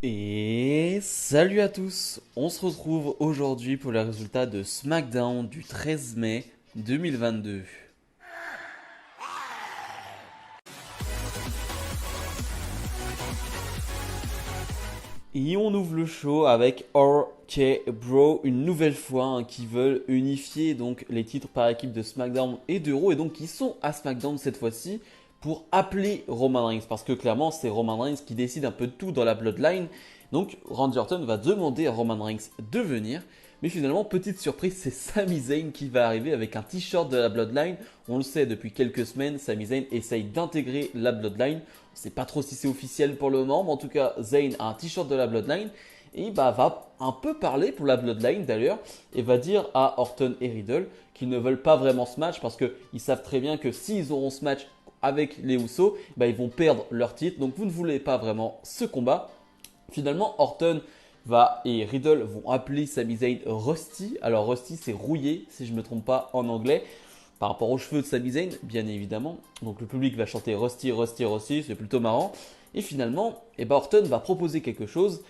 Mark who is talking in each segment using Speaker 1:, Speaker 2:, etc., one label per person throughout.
Speaker 1: Et salut à tous, on se retrouve aujourd'hui pour les résultats de SmackDown du 13 mai 2022. Et on ouvre le show avec RK Bro une nouvelle fois qui veulent unifier donc les titres par équipe de SmackDown et de Raw et donc qui sont à SmackDown cette fois-ci pour appeler Roman Reigns parce que clairement c'est Roman Reigns qui décide un peu de tout dans la Bloodline. Donc Randy Orton va demander à Roman Reigns de venir. Mais finalement, petite surprise, c'est Sami Zayn qui va arriver avec un t-shirt de la Bloodline. On le sait, depuis quelques semaines, Sami Zayn essaye d'intégrer la Bloodline. On ne sait pas trop si c'est officiel pour le moment, mais en tout cas, Zayn a un t-shirt de la Bloodline. Et va un peu parler pour la Bloodline d'ailleurs, et va dire à Orton et Riddle qu'ils ne veulent pas vraiment ce match parce qu'ils savent très bien que s'ils auront ce match avec les Usos, ils vont perdre leur titre. Donc vous ne voulez pas vraiment ce combat. Finalement, Orton et Riddle vont appeler Sami Zayn Rusty. Alors Rusty, c'est rouillé, si je ne me trompe pas en anglais, par rapport aux cheveux de Sami Zayn, bien évidemment. Donc le public va chanter Rusty, Rusty, Rusty, c'est plutôt marrant. Et finalement, Orton va proposer quelque chose.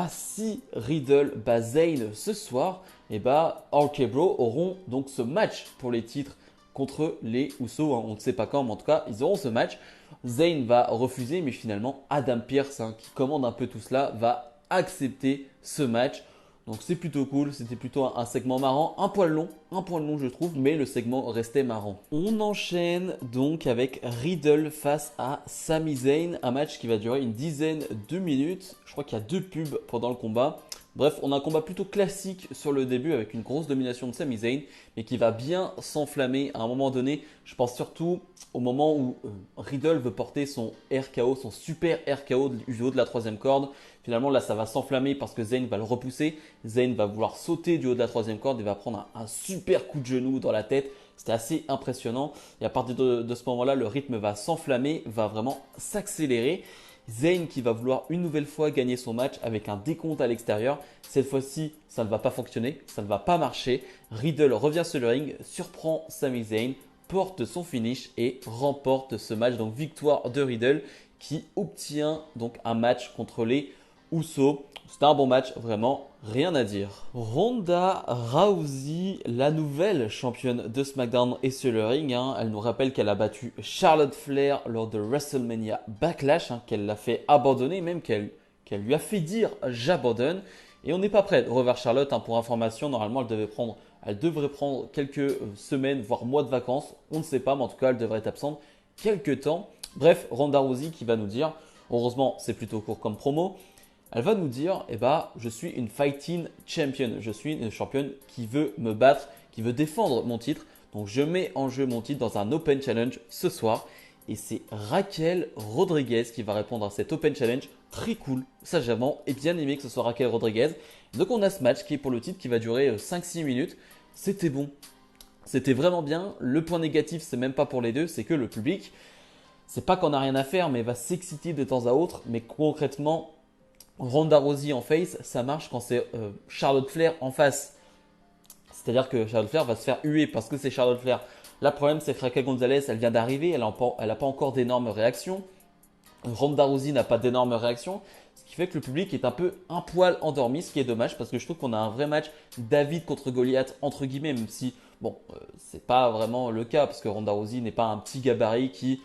Speaker 1: Si Riddle bat Zayn ce soir, RK Bro auront donc ce match pour les titres contre les Usos. On ne sait pas quand, mais en tout cas, ils auront ce match. Zayn va refuser, mais finalement, Adam Pearce, qui commande un peu tout cela, va accepter ce match. Donc c'est plutôt cool, c'était plutôt un segment marrant, un poil long je trouve, mais le segment restait marrant. On enchaîne donc avec Riddle face à Sami Zayn, un match qui va durer une dizaine de minutes. Je crois qu'il y a deux pubs pendant le combat. Bref, on a un combat plutôt classique sur le début avec une grosse domination de Sami Zayn, mais qui va bien s'enflammer à un moment donné. Je pense surtout au moment où Riddle veut porter son RKO, son super RKO du haut de la troisième corde. Finalement, là, ça va s'enflammer parce que Zayn va le repousser. Zayn va vouloir sauter du haut de la troisième corde et va prendre un super coup de genou dans la tête. C'était assez impressionnant. Et à partir de ce moment-là, le rythme va s'enflammer, va vraiment s'accélérer. Zayn qui va vouloir une nouvelle fois gagner son match avec un décompte à l'extérieur. Cette fois-ci, ça ne va pas fonctionner, ça ne va pas marcher. Riddle revient sur le ring, surprend Sami Zayn, porte son finish et remporte ce match. Donc victoire de Riddle qui obtient donc un match contre les Usos. C'était un bon match, vraiment rien à dire. Ronda Rousey, la nouvelle championne de SmackDown, est sur le ring. Elle nous rappelle qu'elle a battu Charlotte Flair lors de WrestleMania Backlash, qu'elle l'a fait abandonner, même qu'elle lui a fait dire j'abandonne. Et on n'est pas prêt de revoir Charlotte. Pour information, normalement elle devrait prendre quelques semaines, voire mois de vacances. On ne sait pas, mais en tout cas elle devrait être absente quelques temps. Bref, Ronda Rousey qui va nous dire, heureusement c'est plutôt court comme promo, elle va nous dire, je suis une fighting champion, je suis une championne qui veut me battre, qui veut défendre mon titre. Donc je mets en jeu mon titre dans un Open Challenge ce soir. Et c'est Raquel Rodriguez qui va répondre à cet Open Challenge. Très cool, ça j'ai vraiment bien aimé que ce soit Raquel Rodriguez. Donc on a ce match qui est pour le titre qui va durer 5-6 minutes. C'était bon, c'était vraiment bien. Le point négatif, c'est même pas pour les deux, c'est que le public, c'est pas qu'on n'a rien à faire, mais va s'exciter de temps à autre. Mais concrètement, Ronda Rousey en face, ça marche quand c'est Charlotte Flair en face. C'est-à-dire que Charlotte Flair va se faire huer parce que c'est Charlotte Flair. Là, le problème, c'est que Raquel Gonzalez, elle vient d'arriver, elle n'a pas encore d'énormes réactions. Ronda Rousey n'a pas d'énormes réactions. Ce qui fait que le public est un poil endormi, ce qui est dommage parce que je trouve qu'on a un vrai match David contre Goliath, entre guillemets, même si, c'est pas vraiment le cas parce que Ronda Rousey n'est pas un petit gabarit qui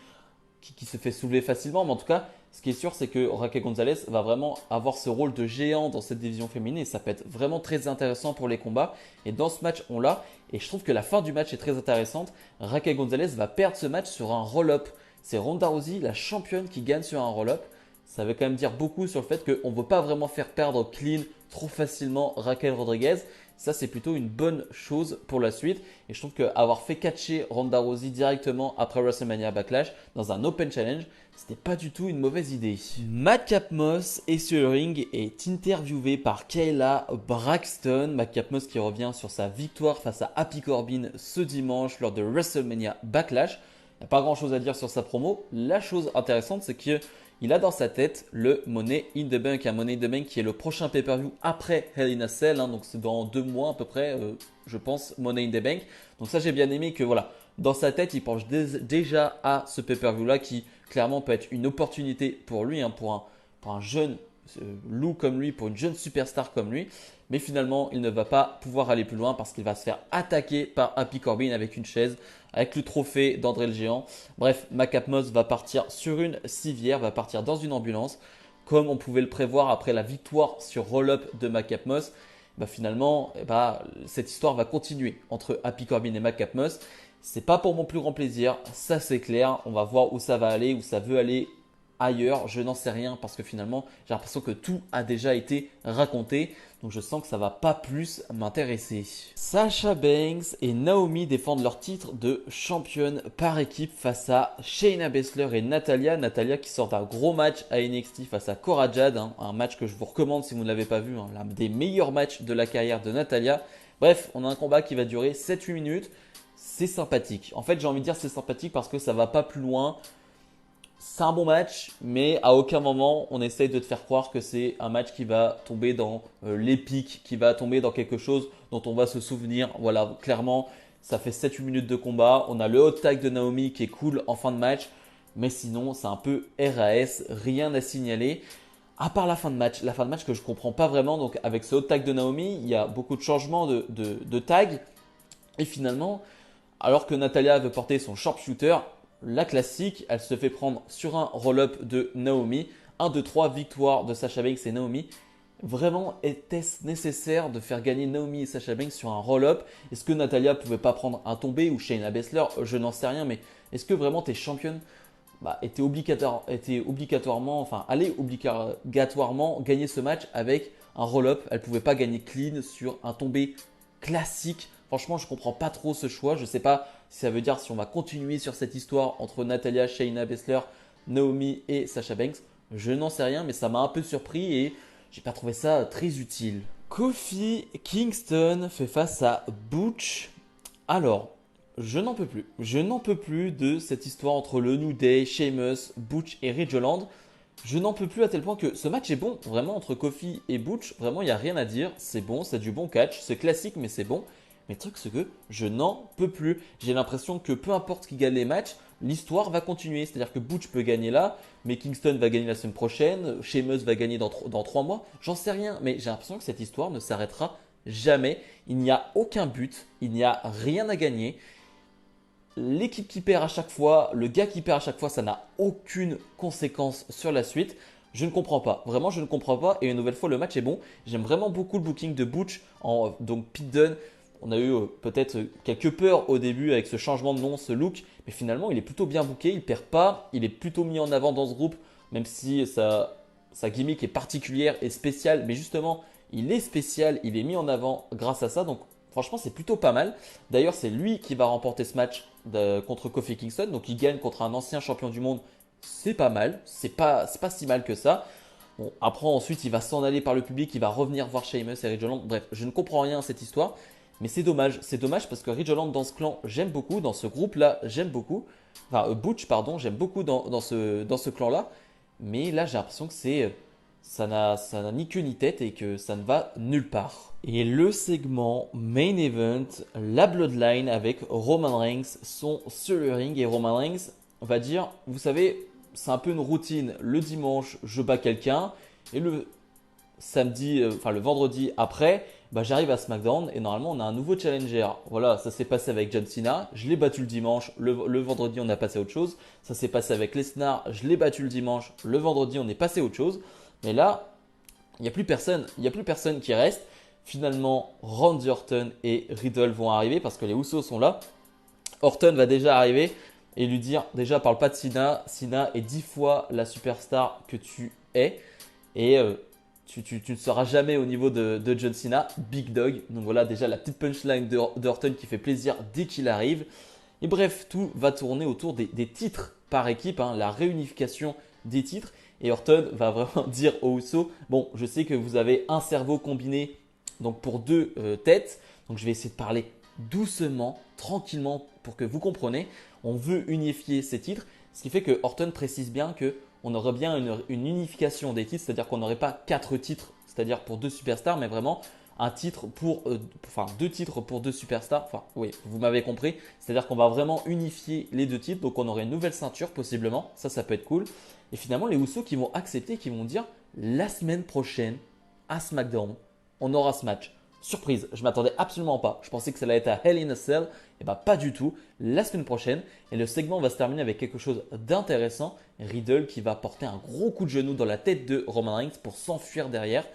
Speaker 1: se fait soulever facilement. Mais en tout cas, ce qui est sûr, c'est que Raquel Gonzalez va vraiment avoir ce rôle de géant dans cette division féminine et ça peut être vraiment très intéressant pour les combats. Et dans ce match, on l'a. Et je trouve que la fin du match est très intéressante. Raquel Gonzalez va perdre ce match sur un roll-up. C'est Ronda Rousey, la championne, qui gagne sur un roll-up. Ça veut quand même dire beaucoup sur le fait qu'on ne veut pas vraiment faire perdre clean trop facilement Raquel Rodriguez. Ça, c'est plutôt une bonne chose pour la suite. Et je trouve qu'avoir fait catcher Ronda Rousey directement après WrestleMania Backlash dans un Open Challenge, c'était pas du tout une mauvaise idée. Madcap Moss est sur le ring et est interviewé par Kayla Braxton. Madcap Moss qui revient sur sa victoire face à Happy Corbin ce dimanche lors de WrestleMania Backlash. Il n'y a pas grand chose à dire sur sa promo. La chose intéressante, c'est qu'il a dans sa tête le Money in the Bank. Un Money in the Bank qui est le prochain pay-per-view après Hell in a Cell. Donc c'est dans 2 mois à peu près, je pense, Money in the Bank. Donc ça, j'ai bien aimé que voilà, dans sa tête, il penche déjà à ce pay-per-view là qui clairement peut être une opportunité pour lui, pour un jeune loue comme lui, pour une jeune superstar comme lui. Mais finalement, il ne va pas pouvoir aller plus loin parce qu'il va se faire attaquer par Happy Corbin avec une chaise, avec le trophée d'André le Géant. Bref, Macap Moss va partir sur une civière, va partir dans une ambulance. Comme on pouvait le prévoir après la victoire sur roll-up de Macap Moss, finalement, cette histoire va continuer entre Happy Corbin et Macap Moss. C'est pas pour mon plus grand plaisir, ça c'est clair. On va voir où ça va aller, où ça veut aller ailleurs. Je n'en sais rien parce que finalement, j'ai l'impression que tout a déjà été raconté. Donc je sens que ça va pas plus m'intéresser. Sasha Banks et Naomi défendent leur titre de championne par équipe face à Shayna Baszler et Natalya. Natalya qui sort d'un gros match à NXT face à Cora Jade. Un match que je vous recommande si vous ne l'avez pas vu. L'un des meilleurs matchs de la carrière de Natalya. Bref, on a un combat qui va durer 7-8 minutes. C'est sympathique. En fait, j'ai envie de dire c'est sympathique parce que ça va pas plus loin. C'est un bon match, mais à aucun moment on essaye de te faire croire que c'est un match qui va tomber dans l'épique, qui va tomber dans quelque chose dont on va se souvenir. Voilà, clairement, ça fait 7-8 minutes de combat. On a le hot tag de Naomi qui est cool en fin de match, mais sinon c'est un peu RAS, rien à signaler. À part la fin de match que je comprends pas vraiment. Donc avec ce hot tag de Naomi, il y a beaucoup de changements de tag. Et finalement, alors que Natalya veut porter son sharpshooter, la classique, elle se fait prendre sur un roll-up de Naomi. 1, 2, 3, victoire de Sasha Banks et Naomi. Vraiment, était-ce nécessaire de faire gagner Naomi et Sasha Banks sur un roll-up? Est-ce que Natalya pouvait pas prendre un tombé ou Shayna Baszler? Je n'en sais rien, mais est-ce que vraiment tes championnes étaient obligatoirement, allaient obligatoirement gagner ce match avec un roll-up? Elles ne pouvaient pas gagner clean sur un tombé classique. Franchement, je comprends pas trop ce choix. Je sais pas si ça veut dire si on va continuer sur cette histoire entre Natalya, Shayna Baszler, Naomi et Sasha Banks. Je n'en sais rien, mais ça m'a un peu surpris et j'ai pas trouvé ça très utile. Kofi Kingston fait face à Butch. Alors, je n'en peux plus. Je n'en peux plus de cette histoire entre le New Day, Sheamus, Butch et Ridge Holland. Je n'en peux plus à tel point que ce match est bon. Vraiment, entre Kofi et Butch, vraiment, il n'y a rien à dire. C'est bon, c'est du bon catch. C'est classique, mais c'est bon. Mais le truc, c'est que je n'en peux plus. J'ai l'impression que peu importe qui gagne les matchs, l'histoire va continuer. C'est-à-dire que Butch peut gagner là, mais Kingston va gagner la semaine prochaine, Sheamus va gagner dans 3 mois. J'en sais rien, mais j'ai l'impression que cette histoire ne s'arrêtera jamais. Il n'y a aucun but, il n'y a rien à gagner. L'équipe qui perd à chaque fois, le gars qui perd à chaque fois, ça n'a aucune conséquence sur la suite. Je ne comprends pas. Vraiment, je ne comprends pas. Et une nouvelle fois, le match est bon. J'aime vraiment beaucoup le booking de Butch. Donc, Pete Dunne. On a eu peut-être quelques peurs au début avec ce changement de nom, ce look. Mais finalement, il est plutôt bien booké. Il ne perd pas. Il est plutôt mis en avant dans ce groupe. Même si sa gimmick est particulière et spéciale. Mais justement, il est spécial. Il est mis en avant grâce à ça. Donc, franchement, c'est plutôt pas mal. D'ailleurs, c'est lui qui va remporter ce match contre Kofi Kingston. Donc, il gagne contre un ancien champion du monde. C'est pas mal. C'est pas si mal que ça. Bon, après, ensuite, il va s'en aller par le public. Il va revenir voir Sheamus et Ridge Holland. Bref, je ne comprends rien à cette histoire. Mais c'est dommage. C'est dommage parce que Ridge Holland dans ce clan, j'aime beaucoup. Dans ce groupe-là, j'aime beaucoup. Enfin, Butch, pardon, j'aime beaucoup dans ce clan-là. Mais là, j'ai l'impression que ça n'a ni queue ni tête et que ça ne va nulle part. Et le segment Main Event, la Bloodline avec Roman Reigns sont sur le ring. Et Roman Reigns va dire, vous savez, c'est un peu une routine. Le dimanche, je bats quelqu'un. Et le vendredi après, j'arrive à SmackDown et normalement on a un nouveau challenger. Voilà, ça s'est passé avec John Cena, je l'ai battu le dimanche, le vendredi on a passé à autre chose. Ça s'est passé avec Lesnar, je l'ai battu le dimanche, le vendredi on est passé à autre chose. Mais là, il n'y a plus personne, qui reste. Finalement, Randy Orton et Riddle vont arriver parce que les Usos sont là. Orton va déjà arriver et lui dire, déjà parle pas de Cena, Cena est 10 fois la superstar que tu es. Et tu ne seras jamais au niveau de John Cena, Big Dog. Donc voilà déjà la petite punchline d'Orton qui fait plaisir dès qu'il arrive. Et bref, tout va tourner autour des titres par équipe, la réunification des titres. Et Orton va vraiment dire aux Usos, bon, je sais que vous avez un cerveau combiné donc pour 2 têtes. Donc je vais essayer de parler doucement, tranquillement pour que vous compreniez. On veut unifier ces titres. Ce qui fait que Orton précise bien que on aurait bien une unification des titres, c'est-à-dire qu'on n'aurait pas 4 titres, c'est-à-dire pour 2 superstars, mais vraiment un titre pour, 2 titres pour 2 superstars. Enfin, oui, vous m'avez compris. C'est-à-dire qu'on va vraiment unifier les 2 titres, donc on aurait une nouvelle ceinture possiblement. Ça peut être cool. Et finalement, les Usos qui vont accepter, qui vont dire, la semaine prochaine à SmackDown, on aura ce match. Surprise, je m'attendais absolument pas. Je pensais que ça allait être à Hell in a Cell. Et bah pas du tout. La semaine prochaine. Et le segment va se terminer avec quelque chose d'intéressant. Riddle qui va porter un gros coup de genou dans la tête de Roman Reigns pour s'enfuir derrière.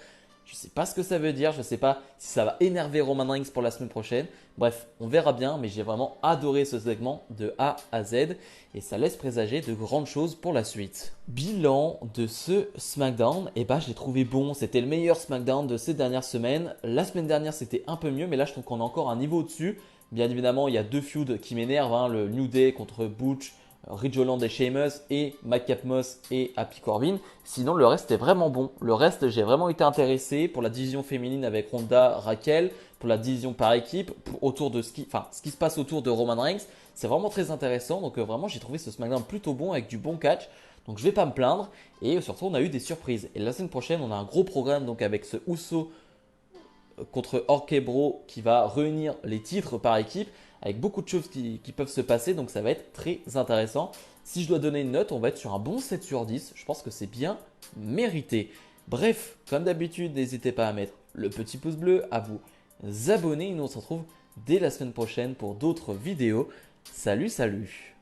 Speaker 1: Je ne sais pas ce que ça veut dire. Je ne sais pas si ça va énerver Roman Reigns pour la semaine prochaine. Bref, on verra bien. Mais j'ai vraiment adoré ce segment de A à Z. Et ça laisse présager de grandes choses pour la suite. Bilan de ce SmackDown, et bah je l'ai trouvé bon. C'était le meilleur SmackDown de ces dernières semaines. La semaine dernière, c'était un peu mieux. Mais là, je trouve qu'on est encore un niveau au-dessus. Bien évidemment, il y a deux feuds qui m'énervent, hein, le New Day contre Butch, Ridge Holland et Sheamus, et Madcap Moss et Happy Corbin. Sinon, le reste est vraiment bon. Le reste, j'ai vraiment été intéressé pour la division féminine avec Ronda, Raquel, pour la division par équipe, autour de ce qui se passe autour de Roman Reigns. C'est vraiment très intéressant. Donc vraiment, j'ai trouvé ce SmackDown plutôt bon avec du bon catch. Donc je vais pas me plaindre. Et surtout, on a eu des surprises. Et la semaine prochaine, on a un gros programme donc avec ce Uso contre RK Bro qui va réunir les titres par équipe avec beaucoup de choses qui peuvent se passer, donc ça va être très intéressant. Si je dois donner une note, on va être sur un bon 7 sur 10, je pense que c'est bien mérité. Bref, comme d'habitude, n'hésitez pas à mettre le petit pouce bleu, à vous abonner, et nous on se retrouve dès la semaine prochaine pour d'autres vidéos. Salut, salut!